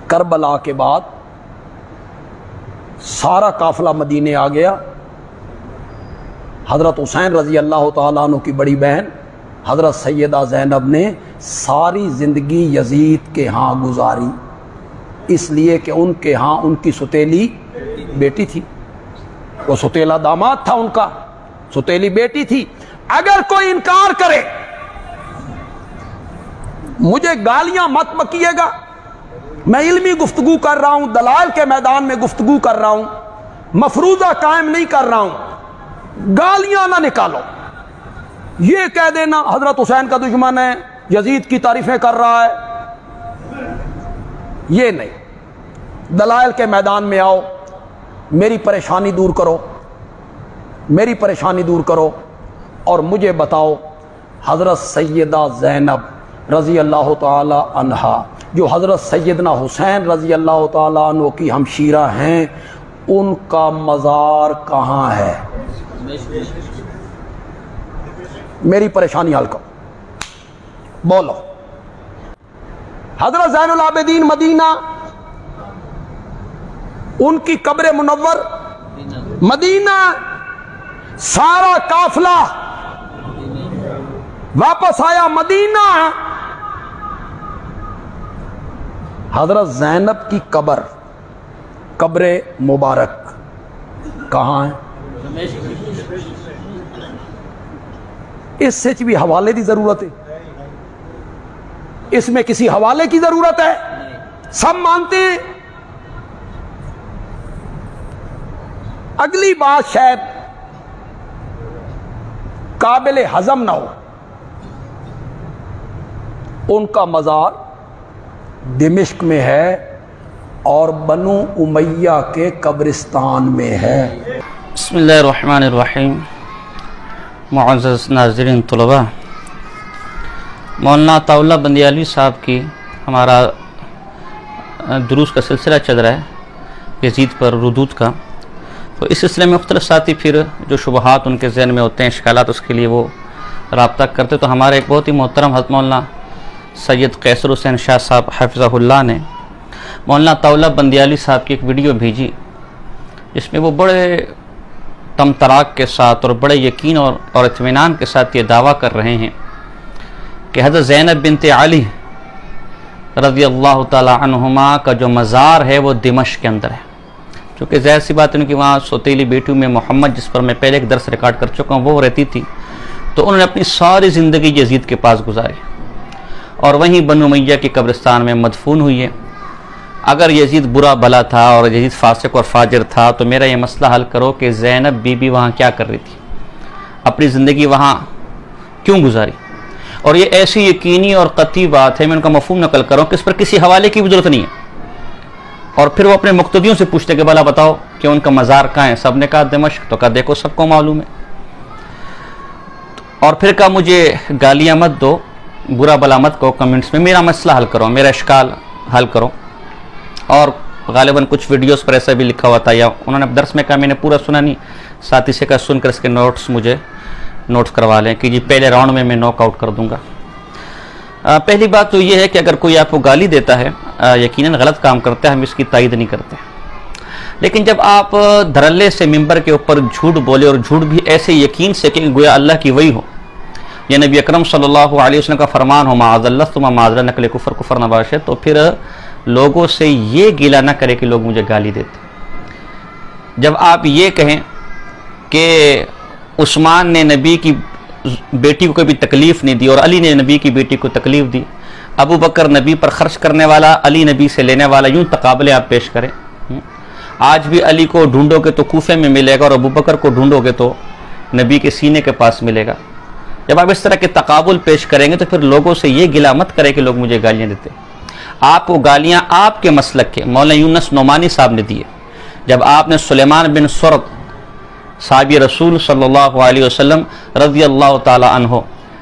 کربلا کے بعد سارا قافلہ مدینے آ گیا. حضرت حسین رضی اللہ تعالیٰ عنہ کی بڑی بہن حضرت سیدہ زینب نے ساری زندگی یزید کے ہاں گزاری، اس لیے کہ ان کے ہاں ان کی ستیلی بیٹی تھی. وہ ستیلا داماد تھا ان کا، ستیلی بیٹی تھی. اگر کوئی انکار کرے، مجھے گالیاں مت بکیے گا، میں علمی گفتگو کر رہا ہوں، دلائل کے میدان میں گفتگو کر رہا ہوں، مفروضہ قائم نہیں کر رہا ہوں، گالیاں نہ نکالو. یہ کہہ دینا حضرت حسین کا دشمن ہے، یزید کی تعریفیں کر رہا ہے، یہ نہیں. دلائل کے میدان میں آؤ، میری پریشانی دور کرو، میری پریشانی دور کرو اور مجھے بتاؤ حضرت سیدہ زینب رضی اللہ تعالی عنہا جو حضرت سیدنا حسین رضی اللہ تعالیٰ عنہ کی ہمشیرہ ہیں، ان کا مزار کہاں ہے؟ میری پریشانی حل کرو، بولو. حضرت زین العابدین مدینہ، ان کی قبر منور مدینہ، سارا قافلہ واپس آیا مدینہ. حضرت زینب کی قبر مبارک کہاں ہے؟ اس سے بھی حوالے کی ضرورت ہے، اس میں کسی حوالے کی ضرورت ہے؟ سب مانتے ہیں. اگلی بات شاید قابل ہضم نہ ہو، ان کا مزار دمشق میں ہے اور بنو امیہ کے قبرستان میں ہے. بسم اللہ الرحمن الرحیم. معزز ناظرین طلباء، مولانا عطا اللہ بندیالوی صاحب کی ہمارا دروس کا سلسلہ چل رہا ہے یزید پر ردود کا. تو اس سلسلے میں مختلف ساتھی پھر جو شبہات ان کے ذہن میں ہوتے ہیں، اشکالات، اس کے لیے وہ رابطہ کرتے. تو ہمارے ایک بہت ہی محترم حضرت مولانا سید قیصر حسین شاہ صاحب حفظہ اللہ نے مولانا عطا اللہ بندیالوی صاحب کی ایک ویڈیو بھیجی، جس میں وہ بڑے تمطراق کے ساتھ اور بڑے یقین اور اطمینان کے ساتھ یہ دعویٰ کر رہے ہیں کہ حضرت زینب بنت علی رضی اللہ تعالی عنہما کا جو مزار ہے وہ دمشق کے اندر ہے. چونکہ ظاہر سی بات ہے کہ وہاں سوتیلی بیٹیوں میں محمد، جس پر میں پہلے ایک درس ریکارڈ کر چکا ہوں، وہ رہتی تھی. تو انہوں نے اپنی ساری زندگی یزید کے پاس گزاری اور وہیں بنو امیہ کی قبرستان میں مدفون ہوئی ہے. اگر یزید برا بلا تھا اور یزید فاسق اور فاجر تھا تو میرا یہ مسئلہ حل کرو کہ زینب بی بی وہاں کیا کر رہی تھی، اپنی زندگی وہاں کیوں گزاری. اور یہ ایسی یقینی اور قطعی بات ہے، میں ان کا مفہوم نقل کروں کہ اس پر کسی حوالے کی بھی ضرورت نہیں ہے. اور پھر وہ اپنے مقتدیوں سے پوچھتے کہ بھلا بتاؤ کہ ان کا مزار کہاں ہے؟ سب نے کہا دمشق. تو کہا دیکھو سب کو معلوم ہے. اور پھر کہا مجھے گالیاں مت دو، برا بلا مت کہو کمنٹس میں، میرا مسئلہ حل کرو، میرا اشکال حل کرو. اور غالباً کچھ ویڈیوز پر ایسا بھی لکھا ہوا تھا، یا انہوں نے درس میں کہا میں نے پورا سنا نہیں، ساتھی سے کہا سن کر اس کے نوٹس مجھے نوٹ کروا لیں کہ جی پہلے راؤنڈ میں ناک آؤٹ کر دوں گا. پہلی بات تو یہ ہے کہ اگر کوئی آپ کو گالی دیتا ہے، یقیناً غلط کام کرتا ہے، ہم اس کی تائید نہیں کرتے. لیکن جب آپ دھڑلے سے ممبر کے اوپر جھوٹ بولے، اور جھوٹ بھی ایسے یقین سے کہ گویا اللہ کی وحی ہو، یا نبی اکرم صلی اللہ علیہ وسلم کا فرمان ہو معاذ اللہ ثم معاذ اللہ نقل کفر نہ باشے، تو پھر لوگوں سے یہ گیلا نہ کرے کہ لوگ مجھے گالی دیتے. جب آپ یہ کہیں کہ عثمان نے نبی کی بیٹی کو کبھی تکلیف نہیں دی اور علی نے نبی کی بیٹی کو تکلیف دی، ابو بکر نبی پر خرچ کرنے والا، علی نبی سے لینے والا، یوں تقابلے آپ پیش کریں. آج بھی علی کو ڈھونڈو گے تو کوفے میں ملے گا، اور ابو بکر کو ڈھونڈو گے تو نبی کے سینے کے پاس ملے گا. جب آپ اس طرح کے تقابل پیش کریں گے تو پھر لوگوں سے یہ گلا مت کرے کہ لوگ مجھے گالیاں دیتے. آپ کو گالیاں آپ کے مسلک کے مولانا یونس نعمانی صاحب نے دیے. جب آپ نے سلیمان بن سرد صحابی رسول صلی اللہ علیہ وسلم رضی اللہ تعالی عنہ،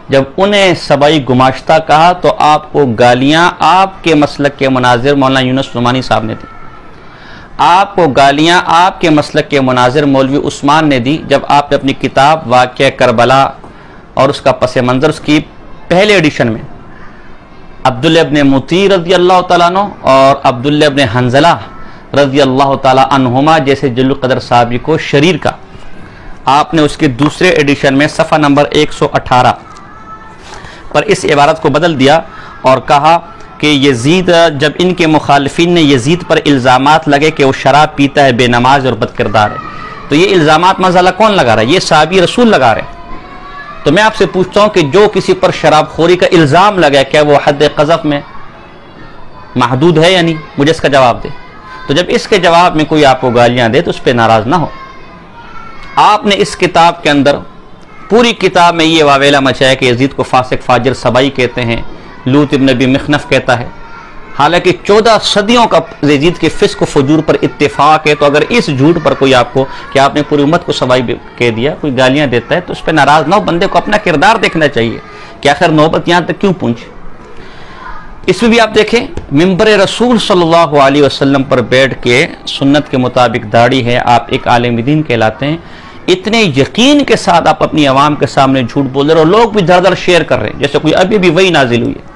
جب انہیں سبائی گماشتہ کہا تو آپ کو گالیاں آپ کے مسلک کے مناظر مولانا یونس نعمانی صاحب نے دی. آپ کو گالیاں آپ کے مسلک کے مناظر مولوی عثمان نے دی، جب آپ نے اپنی کتاب واقعہ کربلا اور اس کا پس منظر، اس کی پہلے ایڈیشن میں عبداللہ ابن مطیع رضی اللہ تعالیٰ عنہ اور عبداللہ ابن حنظلہ رضی اللہ تعالیٰ عنہما جیسے جلیل القدر صحابی کو شریر کا آپ نے اس کے دوسرے ایڈیشن میں صفحہ نمبر 118 پر اس عبارت کو بدل دیا اور کہا کہ یزید جب ان کے مخالفین نے یزید پر الزامات لگے کہ وہ شراب پیتا ہے، بے نماز اور بد کردار ہے، تو یہ الزامات مزالہ کون لگا رہا ہے؟ یہ صحابی رسول لگا رہے ہیں۔ تو میں آپ سے پوچھتا ہوں کہ جو کسی پر شراب خوری کا الزام لگا کیا وہ حد قذف میں محدود ہے یا نہیں؟ مجھے اس کا جواب دے۔ تو جب اس کے جواب میں کوئی آپ کو گالیاں دے تو اس پہ ناراض نہ ہو۔ آپ نے اس کتاب کے اندر پوری کتاب میں یہ واویلا مچایا کہ یزید کو فاسق فاجر سبائی کہتے ہیں، لوط ابن ابی مخنف کہتا ہے، حالانکہ 14 صدیوں کا یزید کے فسق و فجور پر اتفاق ہے۔ تو اگر اس جھوٹ پر کوئی آپ کو کہ آپ نے پوری امت کو سبائی کہہ دیا کوئی گالیاں دیتا ہے تو اس پہ ناراض نہ ہو۔ بندے کو اپنا کردار دیکھنا چاہیے کہ آخر نوبت یہاں تک کیوں پہنچی۔ اس میں بھی آپ دیکھیں ممبر رسول صلی اللہ علیہ وسلم پر بیٹھ کے سنت کے مطابق داڑھی ہے، آپ ایک عالم دین کہلاتے ہیں، اتنے یقین کے ساتھ آپ اپنی عوام کے سامنے جھوٹ بول رہے ہیں اور لوگ بھی دھڑ دھڑ شیئر کر رہے ہیں جیسے کوئی ابھی بھی وہی نازل ہوئی ہے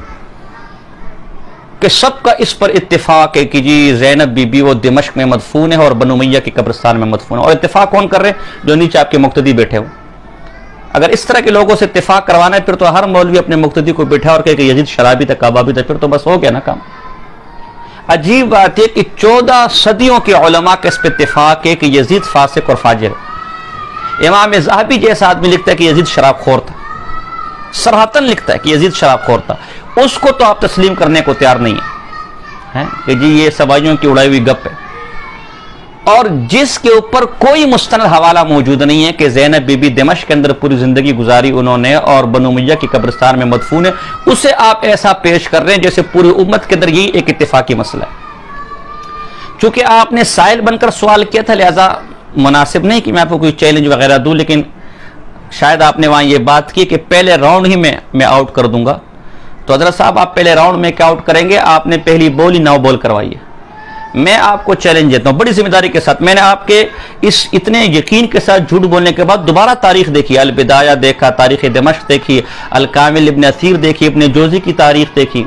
کہ سب کا اس پر اتفاق ہے کہ جی زینب بی بی وہ دمشق میں مدفون ہے اور بنو امیہ کی قبرستان میں مدفون ہے، اور اتفاق کون کر رہے ہیں؟ جو نیچے آپ کے مقتدی بیٹھے ہوں۔ اگر اس طرح کے لوگوں سے اتفاق کروانا ہے پھر تو ہر مولوی اپنے مقتدی کو بیٹھا اور کہے کہ یزید شرابی تھا کبابی تھا، پھر تو بس ہو گیا نا کام۔ عجیب بات ہے کہ 14 صدیوں کے علماء کا اس پہ اتفاق ہے کہ یزید فاسق اور فاجر ہے۔ امام ذہبی جیسا آدمی لکھتا ہے کہ یزید شراب خور تھا، صراحتاً لکھتا ہے کہ یزید شراب خور تھا، اس کو تو آپ تسلیم کرنے کو تیار نہیں ہیں کہ جی یہ سبائیوں کی اڑائی ہوئی گپ ہے، اور جس کے اوپر کوئی مستند حوالہ موجود نہیں ہے کہ زینب بی بی دمشق کے اندر پوری زندگی گزاری انہوں نے اور بنو امیہ کی قبرستان میں مدفون ہے، اسے آپ ایسا پیش کر رہے ہیں جیسے پوری امت کے اندر یہی ایک اتفاقی مسئلہ ہے۔ چونکہ آپ نے سائل بن کر سوال کیا تھا لہذا مناسب نہیں کہ میں آپ کو کوئی چیلنج وغیرہ دوں، لیکن شاید آپ نے وہاں یہ بات کی کہ پہلے راؤنڈ ہی میں آؤٹ کر دوں گا۔ تو حضرت صاحب آپ پہلے راؤنڈ میں کیا آؤٹ کریں گے؟ آپ نے پہلی بول ہی 9 بول کروائی ہے۔ میں آپ کو چیلنج دیتا ہوں بڑی ذمہ داری کے ساتھ، میں نے آپ کے اس اتنے یقین کے ساتھ جھوٹ بولنے کے بعد دوبارہ تاریخ دیکھی، البدایہ دیکھا، تاریخ دمشق دیکھی، الکامل ابن اثیر دیکھی، ابن جوزی کی تاریخ دیکھی،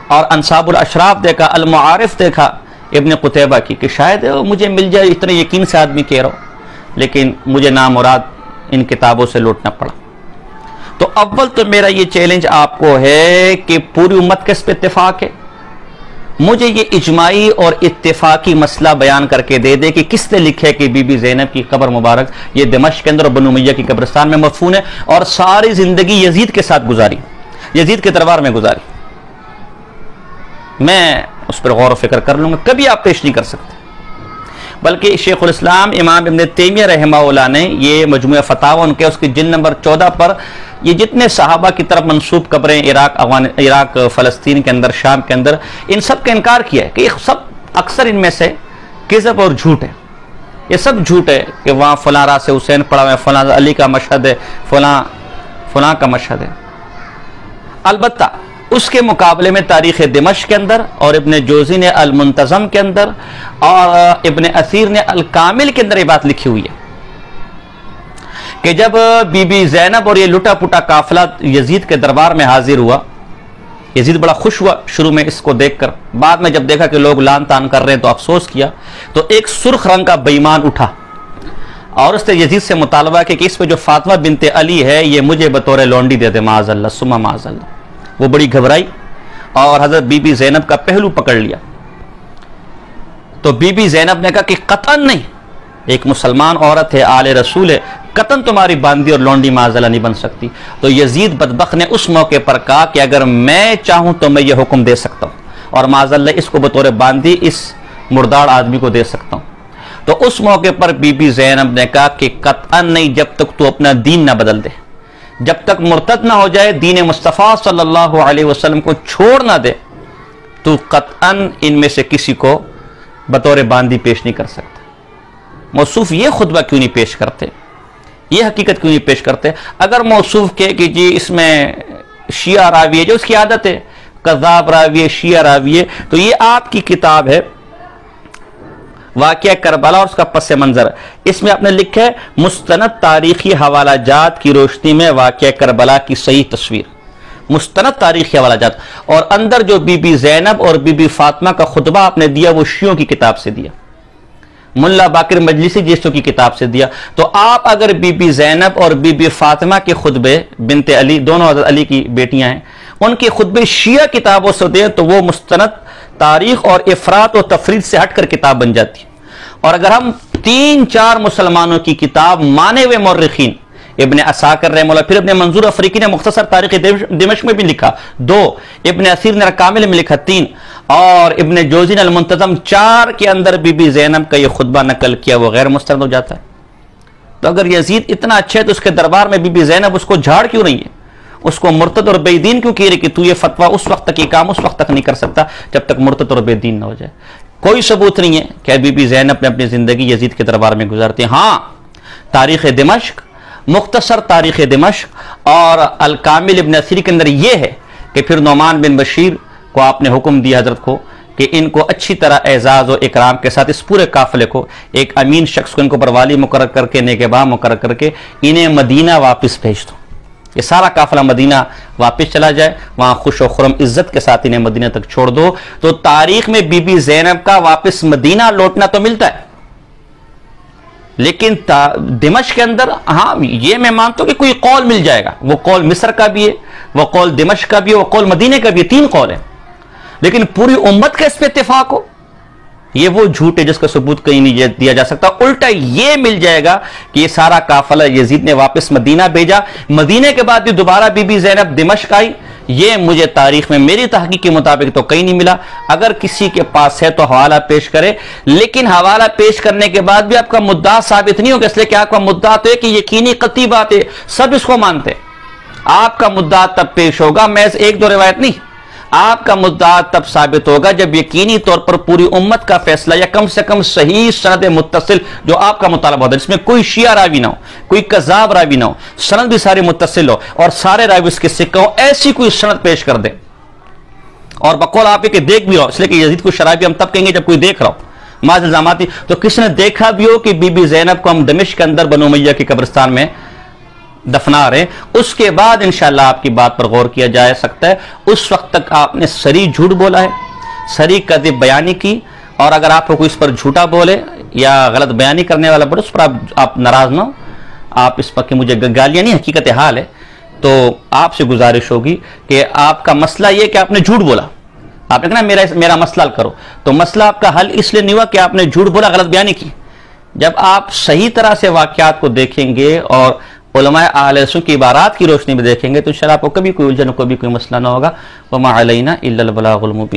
اور انصاب الاشراف دیکھا، المعارف دیکھا ابن قتیبہ کی، کہ شاید مجھے مل جائے، اتنے یقین سے آدمی کہہ رہا ہوں، لیکن مجھے نامراد ان کتابوں سے لوٹنا پڑا۔ تو اول تو میرا یہ چیلنج آپ کو ہے کہ پوری امت کس پہ اتفاق ہے، مجھے یہ اجماعی اور اتفاقی مسئلہ بیان کر کے دے دے کہ کس نے لکھا ہے کہ بی بی زینب کی قبر مبارک یہ دمشق کے اندر بنو امیہ کی قبرستان میں مدفون ہے اور ساری زندگی یزید کے ساتھ گزاری، یزید کے دربار میں گزاری۔ میں اس پر غور و فکر کر لوں گا، کبھی آپ پیش نہیں کر سکتے۔ بلکہ شیخ الاسلام امام ابن تیمیہ رحمہ اللہ نے یہ مجموعہ فتاوی ان کے اس کی جلد نمبر 14 پر یہ جتنے صحابہ کی طرف منسوب قبریں عراق فلسطین کے اندر شام کے اندر ان سب کا انکار کیا ہے کہ یہ سب اکثر ان میں سے کذب اور جھوٹ ہے، یہ سب جھوٹ ہے کہ وہاں فلاں راہ سے حسین پڑا ہوا ہے، فلاں علی کا مشہد ہے، فلاں کا مشہد ہے۔ البتہ اس کے مقابلے میں تاریخ دمشق کے اندر اور ابن جوزی نے المنتظم کے اندر اور ابن اثیر نے الکامل کے اندر یہ بات لکھی ہوئی ہے کہ جب بی بی زینب اور یہ لٹا پٹا قافلہ یزید کے دربار میں حاضر ہوا، یزید بڑا خوش ہوا شروع میں اس کو دیکھ کر، بعد میں جب دیکھا کہ لوگ لان تان کر رہے ہیں تو افسوس کیا، تو ایک سرخ رنگ کا بےایمان اٹھا اور اس نے یزید سے مطالبہ کیا کہ اس پہ جو فاطمہ بنت علی ہے یہ مجھے بطور لونڈی دے دے، معاذ اللہ ثم معاذ اللہ۔ وہ بڑی گھبرائی اور حضرت بی بی زینب کا پہلو پکڑ لیا، تو بی بی زینب نے کہا کہ قطعاً نہیں، ایک مسلمان عورت ہے، آل رسول ہے، قطعاً تمہاری باندی اور لونڈی معاذ اللہ نہیں بن سکتی۔ تو یزید بدبخت نے اس موقع پر کہا کہ اگر میں چاہوں تو میں یہ حکم دے سکتا ہوں اور معاذ اللہ اس کو بطور باندی اس مردار آدمی کو دے سکتا ہوں۔ تو اس موقع پر بی بی زینب نے کہا کہ قطعاً نہیں، جب تک تو اپنا دین نہ بدل دے، جب تک مرتد نہ ہو جائے، دین مصطفیٰ صلی اللہ علیہ وسلم کو چھوڑ نہ دے، تو قطعاً ان میں سے کسی کو بطور باندی پیش نہیں کر سکتا۔ موصوف یہ خطبہ کیوں نہیں پیش کرتے، یہ حقیقت کیوں نہیں پیش کرتے؟ اگر موصوف کہے کہ جی اس میں شیعہ راوی ہے، جو اس کی عادت ہے، کذاب راوی ہے، شیعہ راوی ہے، تو یہ آپ کی کتاب ہے واقعہ کربلا اور اس کا پس منظر، اس میں آپ نے لکھا ہے مستند تاریخی حوالہ جات کی روشنی میں واقعہ کربلا کی صحیح تصویر۔ مستند تاریخی حوالہ جات، اور اندر جو بی بی زینب اور بی بی فاطمہ کا خطبہ آپ نے دیا وہ شیعوں کی کتاب سے دیا، ملا باقر مجلسی جیسوں کی کتاب سے دیا۔ تو آپ اگر بی بی زینب اور بی بی فاطمہ کے خطبے، بنت علی، دونوں حضرت علی کی بیٹیاں ہیں، ان کے خطبے شیعہ کتابوں سے دیں تو وہ مستند تاریخ اور افراط و تفرید سے ہٹ کر کتاب بن جاتی ہے۔ اور اگر ہم 3-4 مسلمانوں کی کتاب مانے ہوئے مورخین، ابن عساکر رحمہ اللہ، پھر ابن منظور افریقی نے مختصر تاریخ دمشق میں بھی لکھا 2، ابن اثیر نے کامل میں لکھا 3، اور ابن جوزی نے المنتظم 4 کے اندر بی بی زینب کا یہ خطبہ نقل کیا، وہ غیر مستند ہو جاتا ہے۔ تو اگر یزید اتنا اچھا ہے تو اس کے دربار میں بی بی زینب اس کو جھاڑ کیوں رہی ہے، اس کو مرتد اور بے دین کیوں کہہ رہی کہ تو یہ فتویٰ اس وقت تک، یہ کام اس وقت تک نہیں کر سکتا جب تک مرتد اور بے دین نہ ہو جائے؟ کوئی ثبوت نہیں ہے کہ بی بی زینب نے اپنی زندگی یزید کے دربار میں گزارتی ہے۔ ہاں، تاریخ دمشق، مختصر تاریخ دمشق اور الکامل ابن اثیر کے اندر یہ ہے کہ پھر نعمان بن بشیر کو آپ نے حکم دیا حضرت کو کہ ان کو اچھی طرح اعزاز و اکرام کے ساتھ اس پورے قافلے کو ایک امین شخص کو ان کو بروالی مقرر کر کے، نگہباں مقرر کر کے انہیں مدینہ واپس بھیج دو، یہ سارا قافلہ مدینہ واپس چلا جائے، وہاں خوش و خرم عزت کے ساتھ انہیں مدینہ تک چھوڑ دو۔ تو تاریخ میں بی بی زینب کا واپس مدینہ لوٹنا تو ملتا ہے، لیکن دمشق کے اندر ہاں یہ میں مانتا ہوں کہ کوئی قول مل جائے گا، وہ قول مصر کا بھی ہے، وہ قول دمشق کا بھی ہے، وہ قول مدینہ کا بھی ہے، 3 قول ہیں، لیکن پوری امت کا اس پہ اتفاق ہو، یہ وہ جھوٹ ہے جس کا ثبوت کہیں نہیں دیا جا سکتا۔ الٹا یہ مل جائے گا کہ یہ سارا قافلہ یزید نے واپس مدینہ بھیجا، مدینہ کے بعد بھی دوبارہ بی بی زینب دمشق آئی، یہ مجھے تاریخ میں میری تحقیق کے مطابق تو کہیں نہیں ملا۔ اگر کسی کے پاس ہے تو حوالہ پیش کرے، لیکن حوالہ پیش کرنے کے بعد بھی آپ کا مدعا ثابت نہیں ہوگا، اس لیے کہ آپ کا مدعا تو ہے کہ یقینی قطعی بات ہے، سب اس کو مانتے ہیں۔ آپ کا مدعا تب پیش ہوگا، محض 1-2 روایت نہیں، آپ کا مدعا تب ثابت ہوگا جب یقینی طور پر پوری امت کا فیصلہ یا کم سے کم صحیح سند متصل جو آپ کا مطالبہ ہوتا ہے، جس میں کوئی شیعہ راوی نہ ہو، کوئی کذاب راوی نہ ہو، سند بھی سارے متصل ہو اور سارے راوی اس کے سکہ ہو، ایسی کوئی سند پیش کر دیں اور بقول آپ کہ دیکھ بھی رہو، اس لیے کہ یزید کو شرابی ہم تب کہیں گے جب کوئی دیکھ رہا ہو، معاذ الزاماتی، تو کس نے دیکھا بھی ہو کہ بی بی زینب کو ہم دمشق کے اندر بنو امیہ کے قبرستان میں دفنا رہے ہیں، اس کے بعد انشاءاللہ آپ کی بات پر غور کیا جا سکتا ہے۔ اس وقت تک آپ نے صریح جھوٹ بولا ہے، صریح کذب بیانی کی، اور اگر آپ کو کوئی اس پر جھوٹا بولے یا غلط بیانی کرنے والا بولے اس پر آپ ناراض نہ ہو، آپ اس پر کہ مجھے گالیاں نہیں، حقیقت حال ہے، تو آپ سے گزارش ہوگی کہ آپ کا مسئلہ یہ کہ آپ نے جھوٹ بولا، آپ نے کہا میرا مسئلہ حل کرو، تو مسئلہ آپ کا حل اس لیے نہیں ہوا کہ آپ نے جھوٹ بولا، غلط بیانی کی۔ جب آپ صحیح طرح سے واقعات کو دیکھیں گے اور علماء اہل سنت کی عبارات کی روشنی میں دیکھیں گے تو انشاءاللہ آپ کو کبھی کوئی الجھن، کبھی کوئی مسئلہ نہ ہوگا۔ وما علینا الا البلاغ المبین۔